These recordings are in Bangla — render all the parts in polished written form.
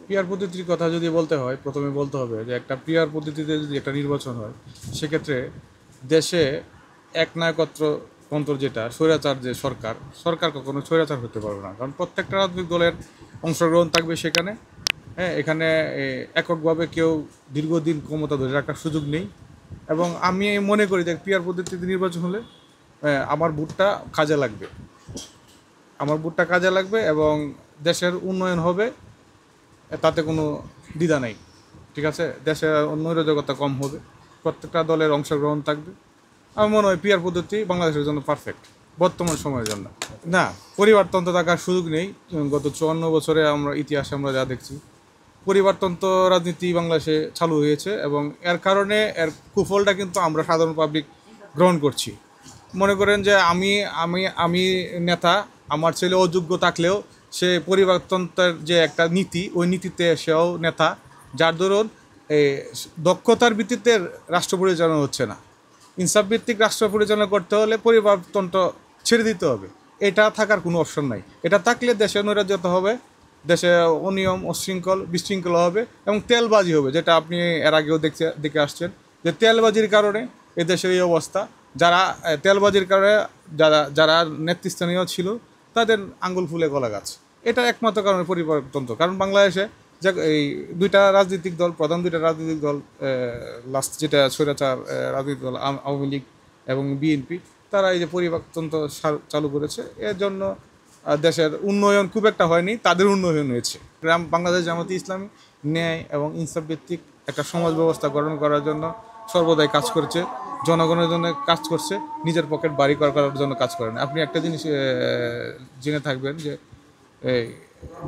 পিয়ার পদ্ধতির কথা যদি বলতে হয়, প্রথমে বলতে হবে যে একটা পিয়ার পদ্ধতিতে যদি একটা নির্বাচন হয়, সেক্ষেত্রে দেশে একনায়কত্ব তন্ত্র, যেটা স্বৈরাচার, যে সরকার সরকার কখনো স্বৈরাচার হতে পারবে না, কারণ প্রত্যেকটা রাজনৈতিক দলের অংশগ্রহণ থাকবে সেখানে। হ্যাঁ, এখানে এককভাবে কেউ দীর্ঘদিন ক্ষমতা ধরে রাখার সুযোগ নেই। এবং আমি মনে করি যে পিয়ার পদ্ধতিতে নির্বাচন হলে আমার ভোটটা কাজে লাগবে, এবং দেশের উন্নয়ন হবে, তাতে কোনো দ্বিধা নেই। ঠিক আছে, দেশে নৈরাজকতা কম হবে, প্রত্যেকটা দলের অংশগ্রহণ থাকবে। আমার মনে হয় পিয়ার পদ্ধতি বাংলাদেশের জন্য পারফেক্ট বর্তমান সময়ের জন্য। না, পরিবারতন্ত্র থাকার সুযোগ নেই। গত 54 বছরে আমরা ইতিহাসে আমরা যা দেখছি, পরিবারতন্ত্র রাজনীতি বাংলাদেশে চালু হয়েছে, এবং এর কারণে এর কুফলটা কিন্তু আমরা সাধারণ পাবলিক গ্রহণ করছি। মনে করেন যে আমি আমি আমি নেতা, আমার ছেলে অযোগ্য থাকলেও সে পরিবারতন্ত্রের যে একটা নীতি, ওই নীতিতে সেও নেতা, যার দরুন এই দক্ষতার ভিত্তিতে রাষ্ট্র পরিচালনা হচ্ছে না। ইনসাফ ভিত্তিক রাষ্ট্র পরিচালনা করতে হলে পরিবারতন্ত্র ছেড়ে দিতে হবে। এটা থাকার কোনো অপশন নাই। এটা থাকলে দেশে নৈরাজ্যতা হবে, দেশে অনিয়ম, অশৃঙ্খল, বিশৃঙ্খলা হবে, এবং তেলবাজি হবে, যেটা আপনি এর আগেও দেখে আসছেন, যে তেলবাজির কারণে এদেশের এই অবস্থা। যারা তেলবাজির কারণে যারা যারা নেতৃস্থানীয় ছিল, তাদের আঙ্গুল ফুলে গলা গাছ। এটা একমাত্র কারণে পরিবারতন্ত্র। কারণ বাংলাদেশে যে এই প্রধান দুইটা রাজনৈতিক দল, লাস্ট যেটা স্বৈরাচার রাজনৈতিক দল আওয়ামী লীগ এবং বিএনপি, তারা এই যে পরিবারতন্ত্র চালু করেছে, এর জন্য দেশের উন্নয়ন খুব একটা হয়নি, তাদের উন্নয়ন হয়েছে। বাংলাদেশ জামাতে ইসলামী ন্যায় এবং ইনসাফ ভিত্তিক একটা সমাজ ব্যবস্থা গঠন করার জন্য সর্বদাই কাজ করেছে, জনগণের জন্য কাজ করছে, নিজের পকেট বাড়ি করার জন্য কাজ করেন। আপনি একটা জিনিস জেনে থাকবেন যে এই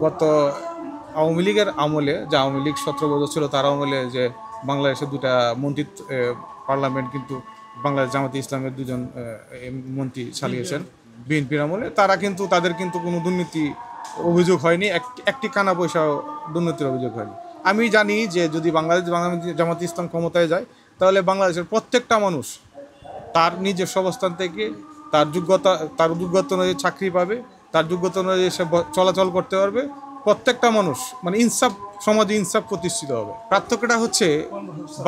গত আওয়ামী লীগের আমলে, যে আওয়ামী লীগ 17 বছর ছিল, তার আমলে যে বাংলাদেশের দুটা মন্ত্রী, পার্লামেন্ট কিন্তু বাংলাদেশ জামাতে ইসলামের দুজন মন্ত্রী চালিয়েছেন বিএনপির আমলে। তাদের কিন্তু কোনো দুর্নীতি অভিযোগ হয়নি, একটি কানা পয়সাও দুর্নীতির অভিযোগ হয়নি। আমি জানি যে যদি বাংলাদেশ জামাতে ইসলাম ক্ষমতায় যায়, তাহলে বাংলাদেশের প্রত্যেকটা মানুষ তার নিজস্ব অবস্থান থেকে তার যোগ্যতা অনুযায়ী চাকরি পাবে, তার যোগ্যতা অনুযায়ী সে চলাচল করতে পারবে। প্রত্যেকটা মানুষ, মানে ইনসাফ, সমাজে ইনসাফ প্রতিষ্ঠিত হবে। পার্থক্যটা হচ্ছে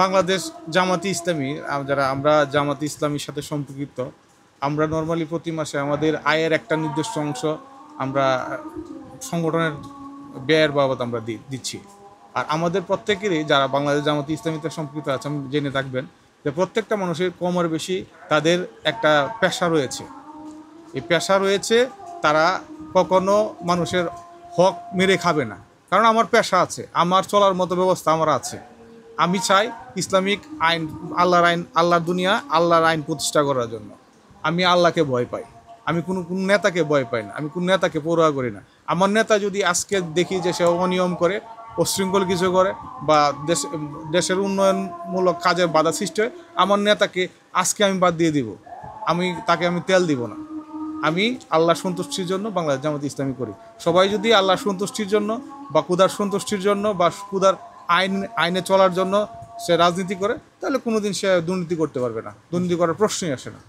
বাংলাদেশ জামাতি ইসলামী, যারা আমরা জামাতি ইসলামীর সাথে সম্পর্কিত, আমরা নর্মালি প্রতি মাসে আমাদের আয়ের একটা নির্দিষ্ট অংশ আমরা সংগঠনের ব্যয়ের বাবদ আমরা দিচ্ছি। আর আমাদের প্রত্যেকেরই, যারা বাংলাদেশ জামাতি ইসলামীতে সম্পৃক্ত আছেন, জেনে থাকবেন যে প্রত্যেকটা মানুষের কম আর বেশি তাদের একটা পেশা রয়েছে। এই পেশা রয়েছে, তারা কখনো মানুষের হক মেরে খাবে না, কারণ আমার পেশা আছে, আমার চলার মতো ব্যবস্থা আমার আছে। আমি চাই ইসলামিক আইন, আল্লাহর দুনিয়া, আল্লাহর আইন প্রতিষ্ঠা করার জন্য। আমি আল্লাহকে ভয় পাই, আমি কোনো নেতাকে ভয় পাই না, আমি কোনো নেতাকে পরোয়া করি না। আমার নেতা যদি আজকে দেখি যে সে অনিয়ম করে, অশৃঙ্খল কিছু করে, বা দেশের উন্নয়নমূলক কাজে বাধা সৃষ্টি হয়, আমার নেতাকে আজকে আমি বাদ দিয়ে দিব, তাকে আমি তেল দিব না। আমি আল্লাহর সন্তুষ্টির জন্য বাংলাদেশ জামাত ইসলামী করি। সবাই যদি আল্লাহর সন্তুষ্টির জন্য, বা ক্ষুধার সন্তুষ্টির জন্য, বা ক্ষুধার আইনে চলার জন্য সে রাজনীতি করে, তাহলে কোনোদিন সে দুর্নীতি করতে পারবে না, দুর্নীতি করার প্রশ্নই আসে না।